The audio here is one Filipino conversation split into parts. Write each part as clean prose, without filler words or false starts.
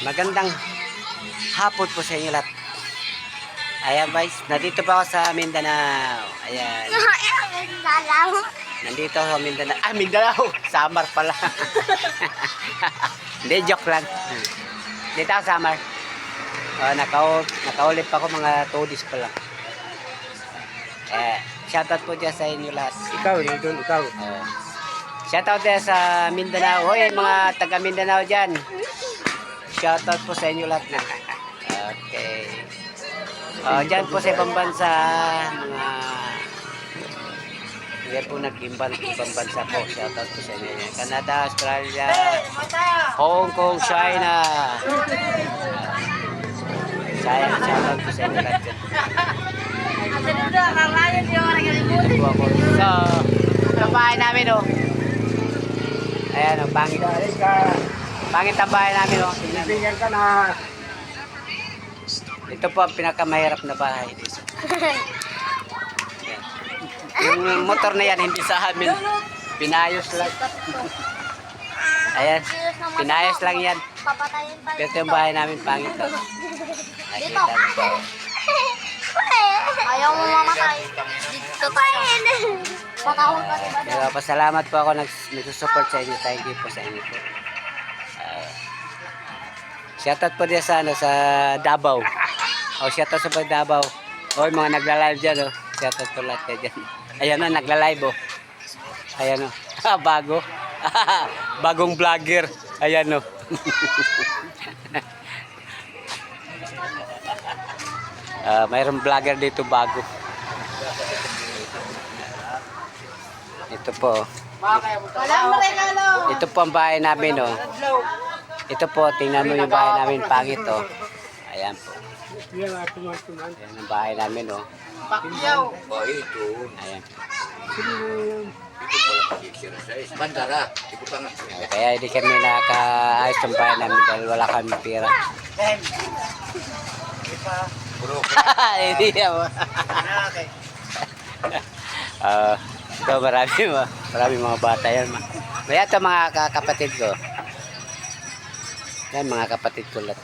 Magandang hapon po sa inyo lahat. Ayan guys, nandito pa ako sa Mindanao. Ayan. Nandito ako sa Mindanao. Ah, Mindanao! Samar pala. Hindi, joke lang. Dito ako Samar. Nakaulit pa ako mga 2 days pa lang. Shoutout po dyan sa inyo lahat. Ikaw, nandun, ikaw. Shoutout dyan sa Mindanao. Hoy, mga taga Mindanao dyan. Shoutout po sa inyo lahat na. Okay. Dyan po sa ibang bansa, mga hindi po nag-ibang bansa po. Shoutout po sa inyo. Canada, Australia, Hong Kong, China. Shoutout po sa inyo lahat dyan. Ito po ako. So, ang bahay namin oh. Ayan oh, pangit. Pangit ang bahay namin oh. Bigyan ka na. Ito po ang pinakamahirap na bahay dito. Ayan. Yung motor na yan hindi sa amin. Pinayos lang. Ayan. Pinayos lang yan. Ito yung bahay namin pangit oh. Nakita mo po. Ayaw mo mamatay. Dito tayo. Patahol ka diba? Pero pasalamat po ako nagsusupport sa inyo. Thank you po sa inyo po. Shoutout po din sa, sa Davao. Shoutout sa Davao. Mga nagla-live dyan. Shoutout po lahat dyan. Ayan o, nagla-live o. Ayan o. Bago. Bagong vlogger. Ayan o. Mayroong vlogger dito bago. Ito po. Walang regalo. Ito po ang bahay namin oh. Ito po, tingnan mo yung bahay namin pangit oh. Ayan po. Yan ang tuman-tuman. Ayan ang bahay namin oh. Pakyaw. Ayan. Bandara. Kaya hindi kami nakakaayos ng bahay namin dahil wala kami pera. Hindi ako. Ito marami mga bata yan. Kaya ito mga kapatid ko. Yan mga kapatid ko lahat.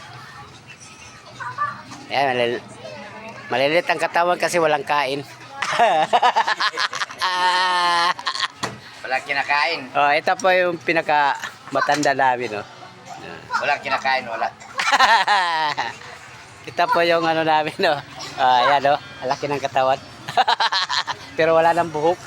Yan, malilit ang katawan kasi walang kain. Walang kinakain. Ito po yung pinaka matanda namin oh. Walang kinakain, wala. Ito po yung ano namin oh. Ayan oh, laki ng katawan. Pero wala nang buhok.